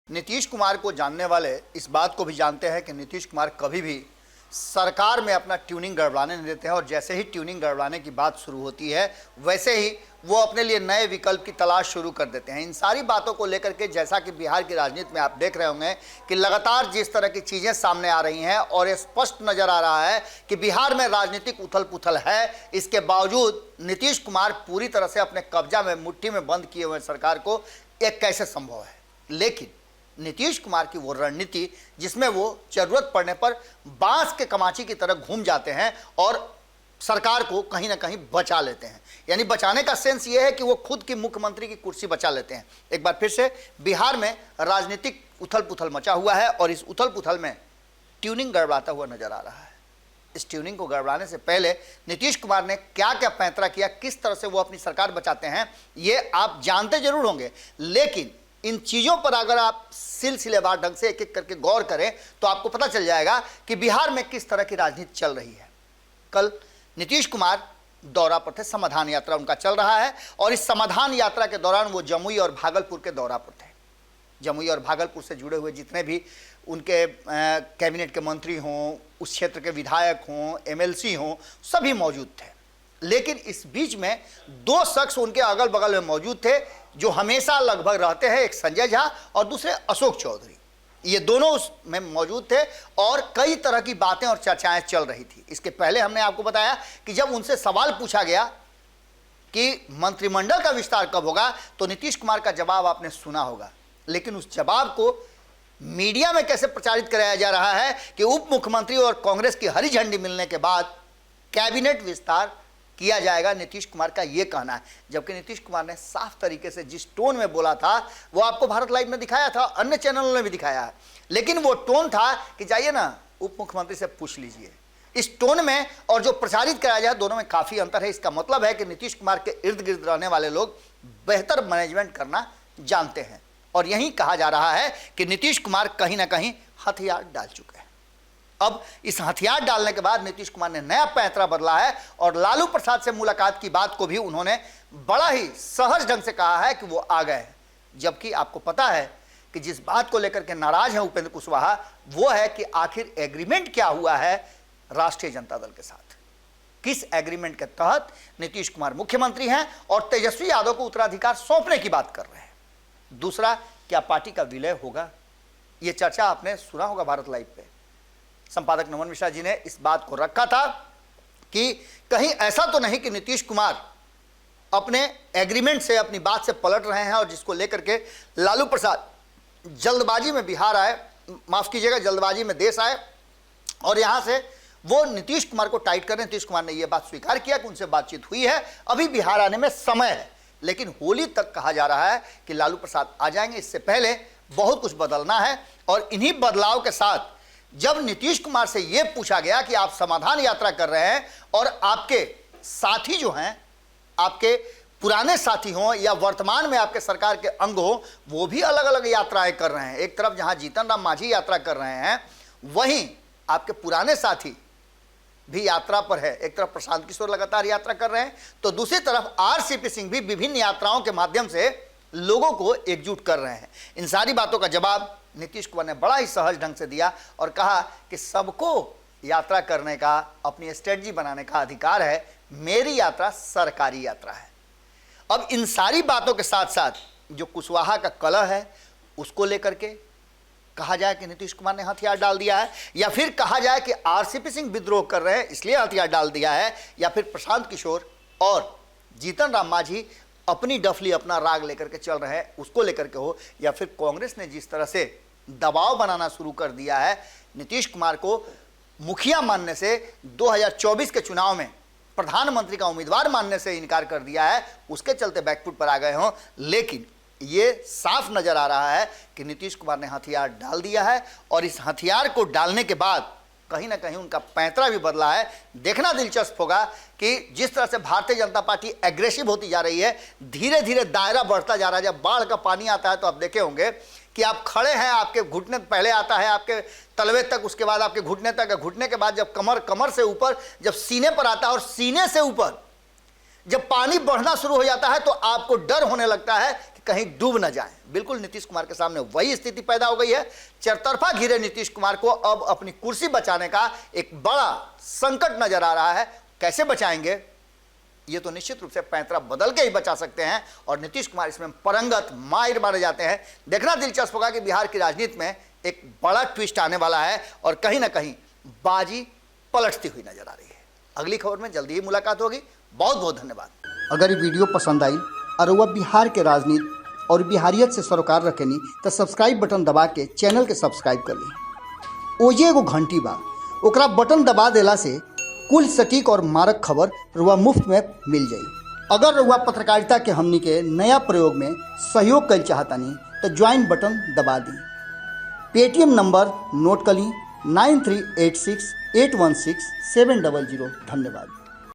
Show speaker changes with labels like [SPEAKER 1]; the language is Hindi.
[SPEAKER 1] नीतीश कुमार को जानने वाले इस बात को भी जानते हैं कि नीतीश कुमार कभी भी सरकार में अपना ट्यूनिंग गड़बड़ाने नहीं देते हैं और जैसे ही ट्यूनिंग गड़बड़ाने की बात शुरू होती है वैसे ही वो अपने लिए नए विकल्प की तलाश शुरू कर देते हैं। इन सारी बातों को लेकर के जैसा कि बिहार की राजनीति में आप देख रहे होंगे कि लगातार जिस तरह की चीज़ें सामने आ रही हैं और ये स्पष्ट नज़र आ रहा है कि बिहार में राजनीतिक उथल पुथल है, इसके बावजूद नीतीश कुमार पूरी तरह से अपने कब्जा में मुट्ठी में बंद किए हुए सरकार को एक कैसे संभव है। लेकिन नीतीश कुमार की वो रणनीति जिसमें वो जरूरत पड़ने पर बांस के कमाची की तरह घूम जाते हैं और सरकार को कहीं ना कहीं बचा लेते हैं, यानी बचाने का सेंस ये है कि वो खुद की मुख्यमंत्री की कुर्सी बचा लेते हैं। एक बार फिर से बिहार में राजनीतिक उथल पुथल मचा हुआ है और इस उथल पुथल में ट्यूनिंग गड़बड़ाता हुआ नजर आ रहा है। इस ट्यूनिंग को गड़बड़ाने से पहले नीतीश कुमार ने क्या क्या पैंतरा किया, किस तरह से वो अपनी सरकार बचाते हैं, ये आप जानते जरूर होंगे। लेकिन इन चीज़ों पर अगर आप सिलसिलेवार ढंग से एक एक करके गौर करें तो आपको पता चल जाएगा कि बिहार में किस तरह की राजनीति चल रही है। कल नीतीश कुमार दौरा पर थे, समाधान यात्रा उनका चल रहा है और इस समाधान यात्रा के दौरान वो जमुई और भागलपुर के दौरा पर थे। जमुई और भागलपुर से जुड़े हुए जितने भी उनके कैबिनेट के मंत्री हों, उस क्षेत्र के विधायक हों, एमएलसी हों, सभी मौजूद थे। लेकिन इस बीच में दो शख्स उनके अगल बगल में मौजूद थे जो हमेशा लगभग रहते हैं, एक संजय झा और दूसरे अशोक चौधरी। ये दोनों उसमें मौजूद थे और कई तरह की बातें और चर्चाएं चल रही थी। इसके पहले हमने आपको बताया कि जब उनसे सवाल पूछा गया कि मंत्रिमंडल का विस्तार कब होगा तो नीतीश कुमार का जवाब आपने सुना होगा। लेकिन उस जवाब को मीडिया में कैसे प्रचारित कराया जा रहा है कि उप मुख्यमंत्री और कांग्रेस की हरी झंडी मिलने के बाद कैबिनेट विस्तार किया जाएगा, नीतीश कुमार का यह कहना है। जबकि नीतीश कुमार ने साफ तरीके से जिस टोन में बोला था वो आपको भारत लाइव में दिखाया था, अन्य चैनलों ने भी दिखाया है। लेकिन वो टोन था कि जाइए ना उप मुख्यमंत्री से पूछ लीजिए। इस टोन में और जो प्रचारित कराया जाए दोनों में काफ़ी अंतर है। इसका मतलब है कि नीतीश कुमार के इर्द गिर्द रहने वाले लोग बेहतर मैनेजमेंट करना जानते हैं और यही कहा जा रहा है कि नीतीश कुमार कहीं ना कहीं हथियार डाल चुके हैं। अब इस हथियार डालने के बाद नीतीश कुमार ने नया पैंतरा बदला है और लालू प्रसाद से मुलाकात की बात को भी उन्होंने बड़ा ही सहज ढंग से कहा है कि वो आ गए हैं। जबकि आपको पता है कि जिस बात को लेकर के नाराज है उपेंद्र कुशवाहा वो है कि आखिर एग्रीमेंट क्या हुआ है राष्ट्रीय जनता दल के साथ, किस एग्रीमेंट के तहत नीतीश कुमार मुख्यमंत्री हैं और तेजस्वी यादव को उत्तराधिकार सौंपने की बात कर रहे हैं। दूसरा, क्या पार्टी का विलय होगा, यह चर्चा आपने सुना होगा भारत लाइव पे। संपादक नमन मिश्रा जी ने इस बात को रखा था कि कहीं ऐसा तो नहीं कि नीतीश कुमार अपने एग्रीमेंट से, अपनी बात से पलट रहे हैं और जिसको लेकर के लालू प्रसाद जल्दबाजी में बिहार आए, माफ कीजिएगा जल्दबाजी में देश आए और यहां से वो नीतीश कुमार को टाइट कर रहे हैं। नीतीश कुमार ने यह बात स्वीकार किया कि उनसे बातचीत हुई है, अभी बिहार आने में समय है। लेकिन होली तक कहा जा रहा है कि लालू प्रसाद आ जाएंगे, इससे पहले बहुत कुछ बदलना है। और इन्हीं बदलाव के साथ जब नीतीश कुमार से यह पूछा गया कि आप समाधान यात्रा कर रहे हैं और आपके साथी जो हैं, आपके पुराने साथी हों या वर्तमान में आपके सरकार के अंग हो, वो भी अलग अलग यात्राएं कर रहे हैं। एक तरफ जहां जीतन राम मांझी यात्रा कर रहे हैं वहीं आपके पुराने साथी भी यात्रा पर है। एक तरफ प्रशांत किशोर लगातार यात्रा कर रहे हैं तो दूसरी तरफ आरसीपी सिंह भी विभिन्न यात्राओं के माध्यम से लोगों को एकजुट कर रहे हैं। इन सारी बातों का जवाब नीतीश कुमार ने बड़ा ही सहज ढंग से दिया और कहा कि सबको यात्रा करने का, अपनी स्ट्रेटजी बनाने का अधिकार है, मेरी यात्रा सरकारी यात्रा है। अब इन सारी बातों के साथ साथ जो कुशवाहा का कलह है उसको लेकर के कहा जाए कि नीतीश कुमार ने हथियार डाल दिया है, या फिर कहा जाए कि आरसीपी सिंह विद्रोह कर रहे हैं इसलिए हथियार डाल दिया है, या फिर प्रशांत किशोर और जीतन राम मांझी अपनी डफली, अपना राग लेकर के चल रहे हैं उसको लेकर के हो, या फिर कांग्रेस ने जिस तरह से दबाव बनाना शुरू कर दिया है नीतीश कुमार को मुखिया मानने से, 2024 के चुनाव में प्रधानमंत्री का उम्मीदवार मानने से इनकार कर दिया है, उसके चलते बैकफुट पर आ गए हों। लेकिन ये साफ नजर आ रहा है कि नीतीश कुमार ने हथियार डाल दिया है और इस हथियार को डालने के बाद कहीं ना कहीं उनका पैंतरा भी बदला है। देखना दिलचस्प होगा कि जिस तरह से भारतीय जनता पार्टी एग्रेसिव होती जा रही है, धीरे धीरे दायरा बढ़ता जा रहा है। जब बाढ़ का पानी आता है तो आप देखे होंगे कि आप खड़े हैं, आपके घुटने पहले आता है आपके तलवे तक, उसके बाद आपके घुटने तक, घुटने के बाद जब कमर, कमर से ऊपर जब सीने पर आता है और सीने से ऊपर जब पानी बढ़ना शुरू हो जाता है तो आपको डर होने लगता है कि कहीं डूब न जाएं। बिल्कुल नीतीश कुमार के सामने वही स्थिति पैदा हो गई है। चरतरफा घिरे नीतीश कुमार को अब अपनी कुर्सी बचाने का एक बड़ा संकट नजर आ रहा है। कैसे बचाएंगे, ये तो निश्चित रूप से पैंतरा बदल के ही बचा सकते हैं और नीतीश कुमार इसमें परंगत माहिर माने जाते हैं। देखना दिलचस्प होगा कि बिहार की राजनीति में एक बड़ा ट्विस्ट आने वाला है और कहीं ना कहीं बाजी पलटती हुई नजर आ रही है। अगली खबर में जल्दी ही मुलाकात होगी। बहुत बहुत धन्यवाद। अगर ये वीडियो पसंद आई और वह बिहार के राजनीति और बिहारियत से सरोकार रखेनी तो सब्सक्राइब बटन दबा के चैनल के सब्सक्राइब कर ली। ओजे एगो घंटी बा, ओकरा बटन दबा देला से कुल सटीक और मारक खबर रुआ मुफ्त में मिल जाई। अगर रुआ पत्रकारिता के हमनी के नया प्रयोग में सहयोग कर चाहतानी तो ज्वाइन बटन दबा दी। पेटीएम नंबर नोट कर ली 9386816700। धन्यवाद।